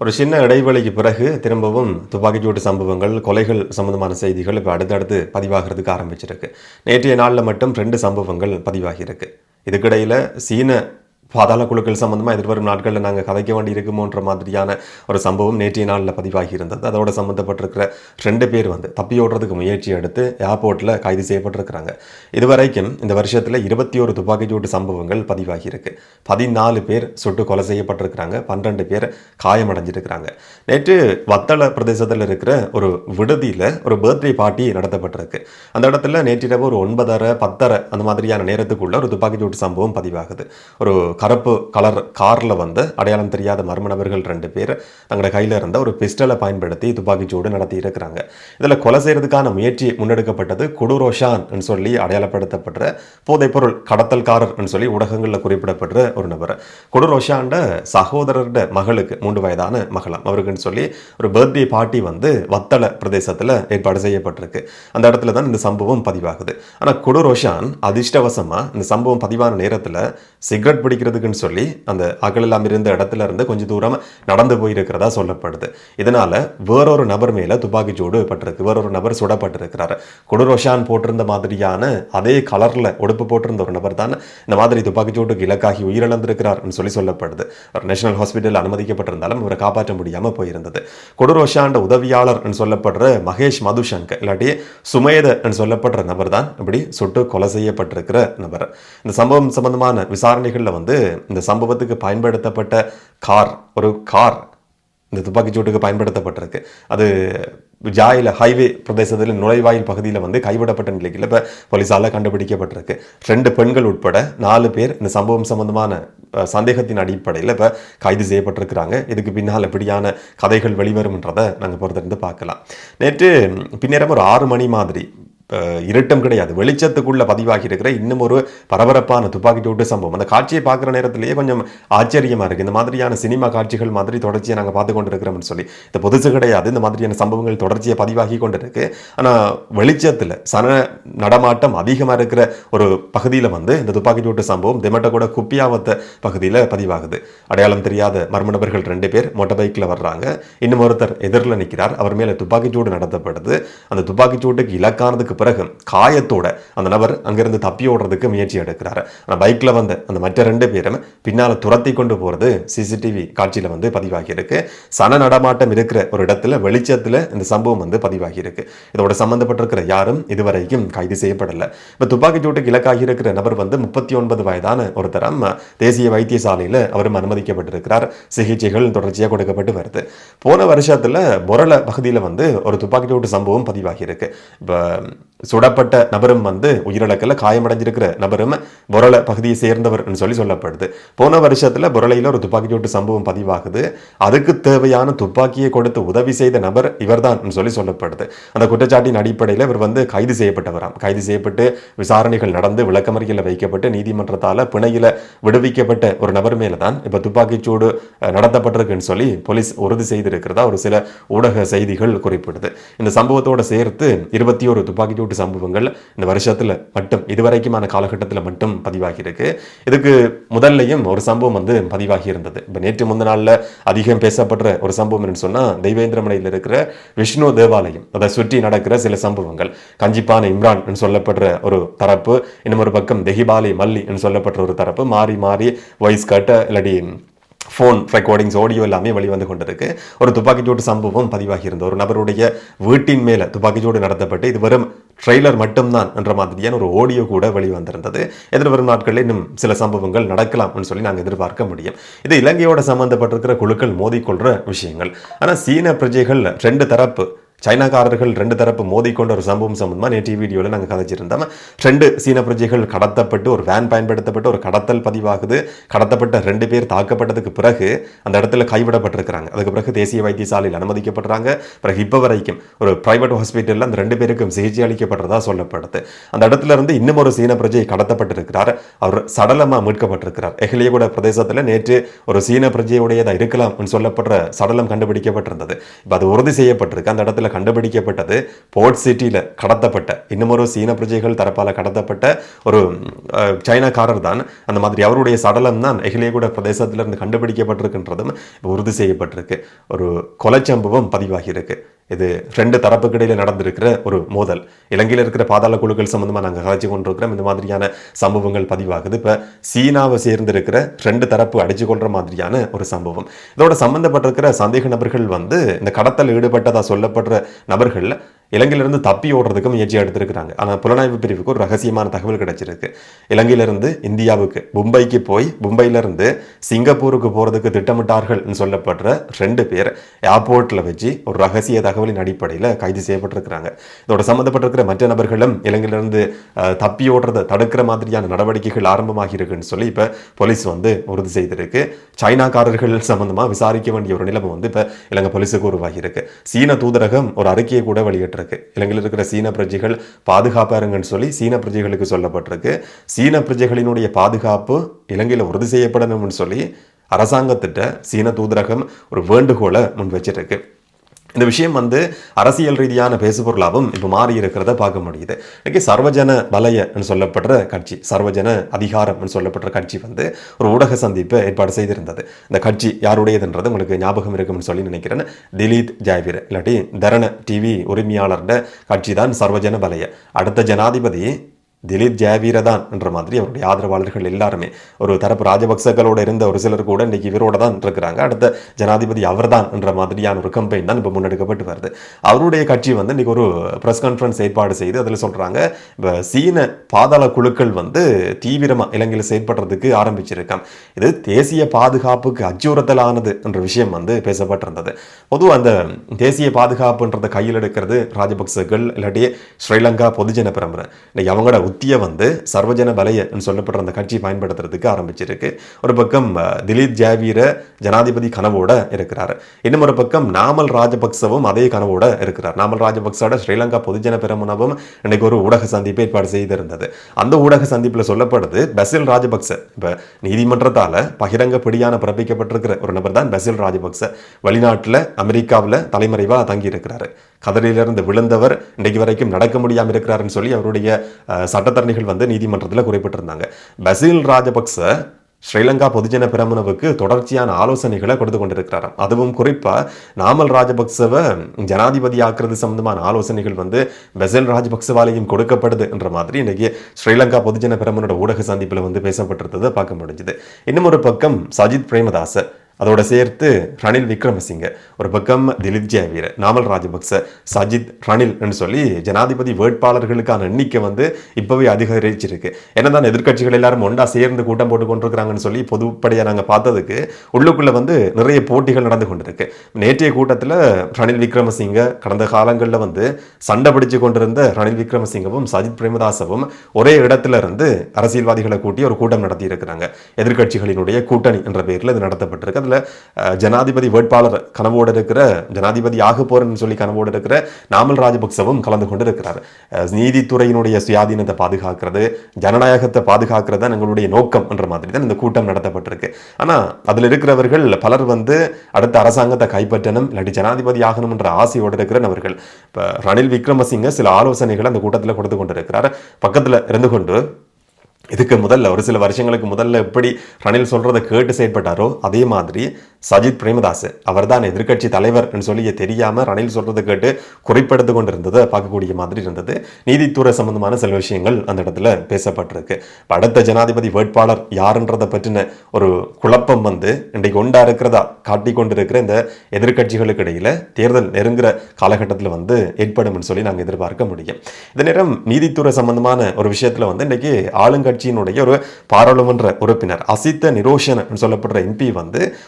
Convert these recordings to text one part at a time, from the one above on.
ஒரு சின்ன இடைவெளிக்கு பிறகு திரும்பவும் துப்பாக்கிச்சூட்டு சம்பவங்கள், கொலைகள் சம்பந்தமான செய்திகள் இப்போ அடுத்தடுத்து பதிவாகிறதுக்கு ஆரம்பிச்சிருக்கு. நேற்றைய நாள்ல மட்டும் 2 சம்பவங்கள் பதிவாகியிருக்கு. இதுக்கிடையில சீன பாதாள குழுக்கள் சம்பந்தமா எதிர்வரும் நாட்கள்ல நாங்க கதைக்க வேண்டி இருக்குமோன்ற மாதிரியான ஒரு சம்பவம் நேற்றைய நாள்ல பதிவாகி இருந்தது. அதோட சம்பந்தப்பட்டிருக்கிற 2 பேர் தப்பி ஓடுறதுக்கு முயற்சி எடுத்து ஏர்போர்ட்ல கைது செய்யப்பட்டிருக்கிறாங்க. இதுவரைக்கும் இந்த வருஷத்துல 21 துப்பாக்கிச்சூட்டு சம்பவங்கள் பதிவாகி இருக்கு. 14 பேர் சுட்டு கொலை செய்யப்பட்டிருக்கிறாங்க. 12 பேர் காயமடைஞ்சிருக்கிறாங்க. நேற்று வத்தள பிரதேசத்தில் இருக்கிற ஒரு விடுதியில ஒரு பர்த்டே பார்ட்டி நடத்தப்பட்டிருக்கு. அந்த இடத்துல நேற்றிரவு ஒரு 9:30 10:30 அந்த மாதிரியான நேரத்துக்குள்ள ஒரு துப்பாக்கிச்சூட்டு சம்பவம் பதிவாகுது. ஒரு கருப்பு கலர் கார்ல அடையாளம் தெரியாத மர்ம நபர்கள் 2 பேர் தங்களோட கையில இருந்த ஒரு பிஸ்டலை பயன்படுத்தி துப்பாக்கிச்சூடு நடத்தி இருக்கிறாங்க. இதுல கொலை செய்யறதுக்கான முயற்சி முன்னெடுக்கப்பட்டது குடுரோஷான் சொல்லி அடையாளப்படுத்தப்படுற போதைப்பொருள் கடத்தல்காரர் சொல்லி ஊடகங்களில் குறிப்பிடப்படுற ஒரு நபர். குடுரோஷாண்ட சகோதரருடைய மகளுக்கு 3 வயதான மகளாம் அவருக்குன்னு சொல்லி ஒரு பர்த்டே பார்ட்டி வத்தள பிரதேசத்துல ஏற்பாடு செய்யப்பட்டிருக்கு. அந்த இடத்துல தான் இந்த சம்பவம் பதிவாகுது. ஆனா குடுரோஷான் அதிர்ஷ்டவசமா இந்த சம்பவம் பதிவான நேரத்துல சிகரெட் பிடிக்கிறதுக்குன்னு சொல்லி அந்த அகலெல்லாம் இருந்த இடத்துல இருந்து கொஞ்சம் தூரம் நடந்து போயிருக்கிறதா சொல்லப்படுது. இதனால வேறொரு நபர் மேல துப்பாக்கிச்சூடு பட்டிருக்கு. வேறொரு நபர் சுடப்பட்டிருக்கிறார். குடுரோஷான் போட்டிருந்த மாதிரியான அதே கலர்ல உடுப்பு போட்டிருந்த ஒரு நபர் தான் இந்த மாதிரி துப்பாக்கிச்சூட்டுக்கு இலக்காகி உயிரிழந்திருக்கிறார் சொல்லி சொல்லப்படுது. ஒரு நேஷனல் ஹாஸ்பிட்டல் அனுமதிக்கப்பட்டிருந்தாலும் அவரை காப்பாற்ற முடியாம போயிருந்தது. குடுரோஷாண்ட உதவியாளர் சொல்லப்படுற மகேஷ் மதுசங்கர் இல்லாட்டி சுமேத சொல்லப்படுற நபர் தான் இப்படி சுட்டு கொலை செய்யப்பட்டிருக்கிற நபர். இந்த சம்பவம் சம்பந்தமான விசாரணைகள்ல இந்த சம்பவத்துக்கு பயன்படுத்தப்பட்ட ஒரு கார் இந்த துப்பாக்கிச்சூட்டுக்கு பயன்படுத்தப்பட்டிருக்கு. அது ஜாயில ஹைவே பிரதேசத்தில் நுழைவாயில் பகுதியில் கைவிடப்பட்ட நிலையில் இப்போ போலீஸால் கண்டுபிடிக்கப்பட்டிருக்கு. 2 பெண்கள் உட்பட 4 பேர் இந்த சம்பவம் சம்பந்தமான சந்தேகத்தின் அடிப்படையில் இப்போ கைது செய்யப்பட்டிருக்கிறாங்க. இதுக்கு பின்னால் எப்படியான கதைகள் வெளிவரும்ன்றதை நாங்கள் பொறுத்திருந்து பார்க்கலாம். நேற்று பின்னேரம் ஒரு 6 மணி மாதிரி இருட்டம் கிடையாது, வெளிச்சத்துக்குள்ள பதிவாகி இருக்கிற இன்னும் ஒரு பரபரப்பான துப்பாக்கிச்சூட்டு சம்பவம். அந்த காட்சியை பார்க்குற நேரத்திலேயே கொஞ்சம் ஆச்சரியமா இருக்கு. இந்த மாதிரியான சினிமா காட்சிகள் மாதிரி தொடர்ச்சியை நாங்கள் பார்த்து கொண்டு இருக்கிறோம்னு சொல்லி இது புதுசு கிடையாது. இந்த மாதிரியான சம்பவங்கள் தொடர்ச்சியை பதிவாகி கொண்டு இருக்கு. ஆனால் வெளிச்சத்தில் சன நடமாட்டம் அதிகமாக இருக்கிற ஒரு பகுதியில் இந்த துப்பாக்கிச்சூட்டு சம்பவம் தெமட்டகோட குப்பியாவத்த பகுதியில் பதிவாகுது. அடையாளம் தெரியாத மர்ம நபர்கள் 2 பேர் மோட்டார் பைக்கில் வர்றாங்க. இன்னும் ஒருத்தர் எதிரில் நிற்கிறார். அவர் மேலே துப்பாக்கிச்சூடு நடத்தப்படுது. அந்த துப்பாக்கிச்சூட்டுக்கு இலக்கானதுக்கு பிறகு காயத்தோட அந்த நபர் அங்கிருந்து தப்பி ஓடுறதுக்கு முயற்சி எடுக்கிறாரு. ஆனால் பைக்ல அந்த மற்ற 2 பேரும் பின்னால துரத்தி கொண்டு போறது சிசிடிவி காட்சியில பதிவாகி இருக்கு. சன நடமாட்டம் இருக்கிற ஒரு இடத்துல வெளிச்சத்துல இந்த சம்பவம் பதிவாகி இருக்கு. இதோட சம்பந்தப்பட்டிருக்கிற யாரும் இதுவரைக்கும் கைது செய்யப்படல. இப்ப துப்பாக்கி சூட்டுக்கு இலக்காகி இருக்கிற நபர் 39 வயதான ஒருத்தரம் தேசிய வைத்தியசாலையில அவரும் அனுமதிக்கப்பட்டிருக்கிறார். சிகிச்சைகள் தொடர்ச்சியாக கொடுக்கப்பட்டு வருது. போன வருஷத்துல பொரள பகுதியில் ஒரு துப்பாக்கி சூட்டு சம்பவம் பதிவாகி இருக்கு. இப்ப சுடப்பட்ட நபரும் உயிரிழக்கல, காயமடைஞ்சிருக்கிற நபரும் பொரள பகுதியை சேர்ந்தவர் சொல்லி சொல்லப்படுது. போன வருஷத்துல பொரளையில் ஒரு துப்பாக்கிச்சூட்டு சம்பவம் பதிவாகுது. அதுக்கு தேவையான துப்பாக்கியை கொடுத்து உதவி செய்த நபர் இவர்தான் சொல்லி சொல்லப்படுது. அந்த குற்றச்சாட்டின் அடிப்படையில் இவர் கைது செய்யப்பட்டவராம். கைது செய்யப்பட்டு விசாரணைகள் நடந்து விளக்கமறியலில் வைக்கப்பட்டு நீதிமன்றத்தால் பிணையில விடுவிக்கப்பட்ட ஒரு நபர் மேலதான் இப்ப துப்பாக்கிச்சூடு நடத்தப்பட்டிருக்குன்னு சொல்லி போலீஸ் உறுதி செய்திருக்கிறதா ஒரு சில ஊடக செய்திகள் குறிப்பிடுது. இந்த சம்பவத்தோட சேர்த்து 21 துப்பாக்கிச்சூட்டு சம்பவங்கள் இந்த வருஷத்துல மட்டும் இதுவரைக்குமான காலகட்டத்தில் மட்டும் பதிவாகி இருக்கு. இதுக்கு முதல்லையும் ஒரு சம்பவம் பதிவாகி இருந்தது. இப்ப நேற்று முந்த நாள்ல அதிகம் பேசப்படுற ஒரு சம்பவம் சொன்னா தெய்வேந்திரமலையில் இருக்கிற விஷ்ணு தேவாலயம் அதை சுற்றி நடக்கிற சில சம்பவங்கள். கஞ்சிப்பான இம்ரான் சொல்லப்படுற ஒரு தரப்பு, இன்னும் ஒரு பக்கம் தெஹிபாலி மல்லி சொல்லப்படுற ஒரு தரப்பு மாறி மாறி வாய்ஸ் கட்ட இல்லாட்டி ஃபோன் ரெக்கார்டிங்ஸ் ஆடியோ எல்லாமே வெளிவந்து கொண்டிருக்கு. ஒரு துப்பாக்கிச்சூட்டு சம்பவம் பதிவாகி இருந்த ஒரு நபருடைய வீட்டின் மேல துப்பாக்கிச்சூடு நடத்தப்பட்டு இது வெறும் ட்ரெய்லர் மட்டும்தான் என்ற மாதிரியான ஒரு ஆடியோ கூட வெளிவந்திருந்தது. எதிர்வரும் நாட்களில் இன்னும் சில சம்பவங்கள் நடக்கலாம் சொல்லி நாங்கள் எதிர்பார்க்க முடியும். இது இலங்கையோட சம்பந்தப்பட்டிருக்கிற குழுக்கள் மோதிக்கொள்ற விஷயங்கள். ஆனால் சீன பிரஜைகள் 2 தரப்பு சைனாக்காரர்கள் 2 தரப்பு மோதிக்கொண்ட ஒரு சம்பவம் சம்பந்தமா நேற்று வீடியோவில் நாங்கள் கதைச்சிருந்தோம். 2 சீன பிரஜைகள் கடத்தப்பட்டு ஒரு வேன் பயன்படுத்தப்பட்டு ஒரு கடத்தல் பதிவாகுது. கடத்தப்பட்ட 2 பேர் தாக்கப்பட்டதுக்கு பிறகு அந்த இடத்துல கைவிடப்பட்டிருக்கிறாங்க. அதுக்கு பிறகு தேசிய வைத்தியசாலையில் அனுமதிக்கப்படுறாங்க. பிறகு இப்போ வரைக்கும் ஒரு பிரைவேட் ஹாஸ்பிட்டலில் அந்த 2 பேருக்கும் சிகிச்சை அளிக்கப்படுறதா சொல்லப்படுது. அந்த இடத்துல இருந்து இன்னும் ஒரு சீன பிரஜை கடத்தப்பட்டிருக்கிறார். அவர் சடலமாக மீட்கப்பட்டிருக்கிறார். எஹ்லியகுட பிரதேசத்தில் நேற்று ஒரு சீன பிரஜையுடையதாக இருக்கலாம் சொல்லப்படுற சடலம் கண்டுபிடிக்கப்பட்டிருந்தது. இப்போ அது உறுதி செய்யப்பட்டிருக்கு. அந்த இடத்துல சமீபத்தில் கண்டுபிடிக்கப்பட்டது போர்ட் சிட்டியில் கடத்தப்பட்ட இன்னுமொரு சீன பிரஜைகள் தரப்பால் கடத்தப்பட்ட ஒரு சைனாக்காரர் தான். அந்த மாதிரி அவருடைய சடலம் தான் எஹிலேகுட பிரதேசத்திலிருந்து கண்டுபிடிக்கப்பட்டிருக்கின்றதும் உறுதி செய்யப்பட்டிருக்கு. ஒரு கொலை சம்பவம் பதிவாகி இருக்கு. இது ரெண்டு தரப்புக்கு இடையில நடந்திருக்கிற ஒரு மோதல். இலங்கையில் இருக்கிற பாதாள குழுக்கள் சம்பந்தமா நாங்கள் கதைச்சு கொண்டிருக்கிறோம். இந்த மாதிரியான சம்பவங்கள் பதிவாகுது. இப்ப சீனாவை சேர்ந்திருக்கிற ரெண்டு தரப்பு அடிச்சு கொள்ற மாதிரியான ஒரு சம்பவம். இதோட சம்பந்தப்பட்டிருக்கிற சந்தேக நபர்கள் இந்த கடத்தல் ஈடுபட்டதா சொல்லப்படுற நபர்கள் இலங்கையிலிருந்து தப்பி ஓடுறதுக்கு முயற்சி எடுத்திருக்கிறாங்க. ஆனால் புலனாய்வு பிரிவுக்கு ஒரு ரகசியமான தகவல் கிடைச்சிருக்கு. இலங்கையிலிருந்து இந்தியாவுக்கு மும்பைக்கு போய் மும்பையிலிருந்து சிங்கப்பூருக்கு போறதுக்கு திட்டமிட்டார்கள் சொல்லப்படுற 2 பேர் ஏர்போர்ட்ல வச்சு ஒரு ரகசிய தகவலின் அடிப்படையில் கைது செய்யப்பட்டிருக்கிறாங்க. இதோட சம்பந்தப்பட்டிருக்கிற மற்ற நபர்களும் இலங்கையிலிருந்து தப்பி ஓடுறதை தடுக்கிற மாதிரியான நடவடிக்கைகள் ஆரம்பமாகி இருக்குன்னு சொல்லி இப்ப போலீஸ் உறுதி செய்திருக்கு. சைனாக்காரர்கள் சம்பந்தமா விசாரிக்க வேண்டிய ஒரு நிலைமை இப்ப இலங்கை போலீஸுக்கு உருவாகி இருக்கு. சீன தூதரகம் ஒரு அறிக்கையை கூட வெளியிட்டு இலங்கையில் இருக்கிற சீன பிரஜைகள் பாதுகாப்பா இருங்கன்னு சொல்லி சீன பிரஜைகளுக்கு சொல்லப்பட்டிருக்கு. சீன பிரஜைகளினுடைய பாதுகாப்பு இலங்கையில் உறுதி செய்யப்படணும்னு சொல்லி அரசாங்கத்திட்ட சீன தூதரகம் ஒரு வேண்டுகோளை முன் வச்சிருக்கு. இந்த விஷயம் அரசியல் ரீதியான பேசுபொருளாகவும் இப்போ மாறி இருக்கிறத பார்க்க முடியுது. இன்னைக்கு சர்வஜன வலய சொல்லப்படுற கட்சி, சர்வஜன அதிகாரம் சொல்லப்படுற கட்சி ஒரு ஊடக சந்திப்பை ஏற்பாடு செய்திருந்தது. இந்த கட்சி யாருடையதுன்றது உங்களுக்கு ஞாபகம் இருக்கும்னு சொல்லி நினைக்கிறேன். திலீத் ஜாய்வீர் இல்லாட்டி தரண டிவி உரிமையாளர்ட கட்சி தான் சர்வஜன வலய. அடுத்த ஜனாதிபதி திலீப் ஜாவீர தான் என்ற மாதிரி அவருடைய ஆதரவாளர்கள் எல்லாருமே ஒரு தரப்பு ராஜபக்சகளோட இருந்த ஒரு சிலர் கூட இன்னைக்கு இவரோட தான் இருக்கிறாங்க. அடுத்த ஜனாதிபதி அவர் தான் என்ற மாதிரியான ஒரு கம்பெயின் தான் இப்போ முன்னெடுக்கப்பட்டு வருது. அவருடைய கட்சி இன்னைக்கு ஒரு பிரஸ் கான்ஃபரன்ஸ் ஏற்பாடு செய்து அதில் சொல்றாங்க, இப்போ சீன பாதாள குழுக்கள் தீவிரமா இலங்கையில் செயல்படுறதுக்கு ஆரம்பிச்சிருக்கான். இது தேசிய பாதுகாப்புக்கு அச்சுறுத்தலானது என்ற விஷயம் பேசப்பட்டிருந்தது. பொதுவாக அந்த தேசிய பாதுகாப்புன்றதை கையில் எடுக்கிறது ராஜபக்சர்கள் இல்லாட்டி ஸ்ரீலங்கா பொதுஜன பரம்பரை. இன்னைக்கு அவங்களோட உத்திய சர்வஜன வலய சொல்லப்படுற அந்த கட்சி பயன்படுத்துறதுக்கு ஆரம்பிச்சிருக்கு. ஒரு பக்கம் திலீப் ஜாவீர ஜனாதிபதி கனவோட இருக்கிறார். இன்னும் ஒரு பக்கம் நாமல் ராஜபக்சவும் அதே கனவோட இருக்கிறார். நாமல் ராஜபக்சோட ஸ்ரீலங்கா பொதுஜன பெரமுனவும் இன்னைக்கு ஒரு ஊடக சந்திப்பை ஏற்பாடு செய்திருந்தது. அந்த ஊடக சந்திப்பில் சொல்லப்படுது, பசில் ராஜபக்ச இப்ப நீதிமன்றத்தால பகிரங்க பிடியான பிறப்பிக்கப்பட்டிருக்கிற ஒரு நபர் தான் பசில் ராஜபக்ச. வெளிநாட்டில் அமெரிக்காவில் தலைமறைவா தங்கி இருக்கிறாரு. கதறிலிருந்து விழுந்தவர் இன்றைக்கு வரைக்கும் நடக்க முடியாமல் இருக்கிறாருன்னு சொல்லி அவருடைய சட்டத்தரணிகள் நீதிமன்றத்தில் குறிப்பிட்டிருந்தாங்க. பசில் ராஜபக்ச ஸ்ரீலங்கா பொதுஜன பெரமுனவுக்கு தொடர்ச்சியான ஆலோசனைகளை கொடுத்து கொண்டிருக்கிறாராம். அதுவும் குறிப்பா நாமல் ராஜபக்சவை ஜனாதிபதி ஆக்குறது சம்பந்தமான ஆலோசனைகள் பசில் ராஜபக்சவாலையும் கொடுக்கப்படுது என்ற மாதிரி இன்னைக்கு ஸ்ரீலங்கா பொதுஜன பெரமுனோட ஊடக சந்திப்பில் பேசப்பட்டிருந்ததை பார்க்க முடிஞ்சுது. இன்னும் ஒரு பக்கம் சஜித் பிரேமதாச, அதோட சேர்த்து ரணில் விக்ரமசிங்க, ஒரு பக்கம் திலீப் ஜாவீர, நாமல் ராஜபக்ச, சஜித், ரணில் என்று சொல்லி ஜனாதிபதி வேட்பாளர்களுக்கான எண்ணிக்கை இப்பவே அதிகரிச்சிருக்கு. என்னதான் எதிர்கட்சிகள் எல்லாரும் ஒன்றா சேர்ந்து கூட்டம் போட்டு கொண்டிருக்கிறாங்கன்னு சொல்லி பொதுப்படையா நாங்கள் பார்த்ததுக்கு உள்ளுக்குள்ள நிறைய போட்டிகள் நடந்து கொண்டிருக்கு. நேற்றைய கூட்டத்தில் ரணில் விக்ரமசிங்க கடந்த காலங்களில் சண்டை பிடிச்சு கொண்டிருந்த ரணில் விக்ரமசிங்கவும் சஜித் பிரேமதாசவும் ஒரே இடத்துல இருந்து அரசியல்வாதிகளை கூட்டி ஒரு கூட்டம் நடத்தி இருக்கிறாங்க. எதிர்கட்சிகளினுடைய கூட்டணி என்ற பெயரில் இது நடத்தப்பட்டிருக்கு. ஜனாதிபதி வேட்பாளர் கனவோடு இருக்கிற, ஜனாதிபதி ஆக போறன்னு சொல்லி கனவோடு இருக்கிற நாமல் ராஜபக்சவும் கலந்து கொண்டு இருக்கிறார். நீதித்துறையினுடைய சுயாதீனத்தை பாதுகாக்கிறது, ஜனநாயகத்தை பாதுகாக்கிறது தான் எங்களுடைய நோக்கம் என்ற மாதிரி தான் இந்த கூட்டம் நடத்தப்பட்டிருக்கு. ஆனா அதுல இருக்கிறவர்கள் பலர் அடுத்த அரசாங்கத்தை கைப்பற்றணும் இல்லாட்டி ஜனாதிபதி ஆகணும் என்ற ஆசையோடு இருக்கிற நபர்கள். இப்ப ரணில் விக்ரமசிங்க சில ஆலோசனைகளை அந்த கூட்டத்தில் கொடுத்து கொண்டிருக்கிறார். பக்கத்துல இருந்து கொண்டு இதுக்கு முதல்ல ஒரு சில வருஷங்களுக்கு முதல்ல எப்படி ரணில் சொல்றதை கேட்டு செயற்பட்டாரோ அதே மாதிரி சஜித் பிரேமதாஸ் அவர் தான் எதிர்கட்சி தலைவர் சொல்லி தெரியாம ரணில் சொல்றதை கேட்டு குறிப்பெடுத்து கொண்டிருந்ததை பார்க்கக்கூடிய மாதிரி இருந்தது. நீதித்துறை சம்பந்தமான சில விஷயங்கள் அந்த இடத்துல பேசப்பட்டிருக்கு. அடுத்த ஜனாதிபதி வேட்பாளர் யாருன்றதை பற்றின ஒரு குழப்பம் இன்றைக்கு ஒன்றா இருக்கிறதா காட்டி கொண்டிருக்கிற இந்த எதிர்கட்சிகளுக்கு இடையில தேர்தல் நெருங்குற காலகட்டத்தில் ஏற்படும் சொல்லி நாங்கள் எதிர்பார்க்க முடியும். இந்த நேரம் நீதித்துறை சம்பந்தமான ஒரு விஷயத்துல இன்னைக்கு ஆளுங்கட்சி ஒரு பாராளுமன்ற உறுப்பினர் அசித்த நிரோஷன் சொல்லப்படுற எம்பி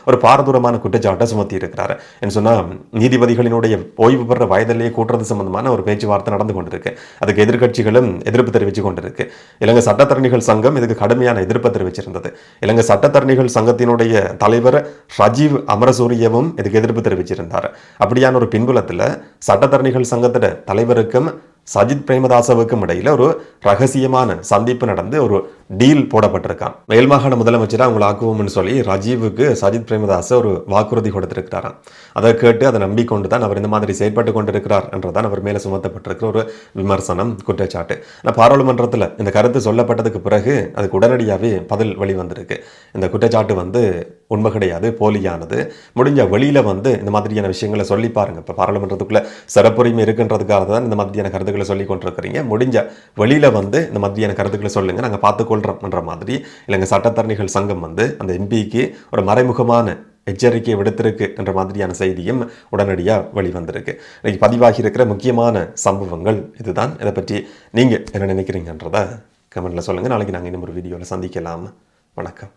ஒரு பாரதூரமான குற்றச்சாட்டை சுமத்தி இருக்கிறார். என்ன சொன்னா, நீதிபதிகளினுடைய ஓய்வு பெற வயதிலேயே கூட்டுறது சம்பந்தமான ஒரு பேச்சுவார்த்தை நடந்து கொண்டிருக்கு. அதுக்கு எதிர்கட்சிகளும் எதிர்ப்பு தெரிவித்து கொண்டிருக்கு. இலங்கை சட்டத்தரணிகள் சங்கம் இதுக்கு கடுமையான எதிர்ப்பு தெரிவிச்சிருந்தது. இலங்கை சட்டத்தரணிகள் சங்கத்தினுடைய தலைவர் ரஜீவ் அமரசூரியவும் இதுக்கு எதிர்ப்பு தெரிவிச்சிருந்தார். அப்படியான ஒரு பின்புலத்தில் சட்டத்தரணிகள் சங்கத்தோட தலைவருக்கும் சஜித் பிரேமதாசவுக்கும் இடையில ஒரு ரகசியமான சந்திப்பு நடந்து ஒரு டீல் போடப்பட்டிருக்கான். மேல் மாகாண முதலமைச்சராக அவங்களை ஆக்குவோம்னு சொல்லி ரஜீவுக்கு சஜித் பிரேமதாச ஒரு வாக்குறுதி கொடுத்திருக்கிறாராம். அதை கேட்டு அதை நம்பிக்கொண்டு தான் அவர் இந்த மாதிரி செயற்பட்டு கொண்டிருக்கிறார் என்றுதான் அவர் மேலே சுமத்தப்பட்டிருக்கிற ஒரு விமர்சனம், குற்றச்சாட்டு. ஆனால் பாராளுமன்றத்தில் இந்த கருத்து சொல்லப்பட்டதுக்கு பிறகு அதுக்கு உடனடியாகவே பதில் வெளிவந்திருக்கு. இந்த குற்றச்சாட்டு உண்மை கிடையாது, போலியானது. முடிஞ்ச வெளியில இந்த மாதிரியான விஷயங்களை சொல்லி பாருங்க. இப்போ பாராளுமன்றத்துக்குள்ள சிறப்புரிமை இருக்குன்றதுக்காக தான் இந்த மாதிரியான கருத்துக்களை சொல்லி கொண்டிருக்கிறீங்க. முடிஞ்ச வெளியில இந்த மாதிரியான கருத்துக்களை சொல்லுங்க, நாங்கள் பார்த்துக்கொள்றோம்ன்ற மாதிரி இல்லைங்க சட்டத்தரணிகள் சங்கம் அந்த எம்பிக்கு ஒரு மறைமுகமான எச்சரிக்கையை விடுத்திருக்கு என்ற மாதிரியான செய்தியும் உடனடியாக வெளிவந்திருக்கு. இன்னைக்கு பதிவாகி இருக்கிற முக்கியமான சம்பவங்கள் இதுதான். இதை பற்றி நீங்கள் என்ன நினைக்கிறீங்கன்றத கமெண்ட்ல சொல்லுங்கள். நாளைக்கு நாங்கள் இன்னும் ஒரு வீடியோவில் சந்திக்கலாம். வணக்கம்.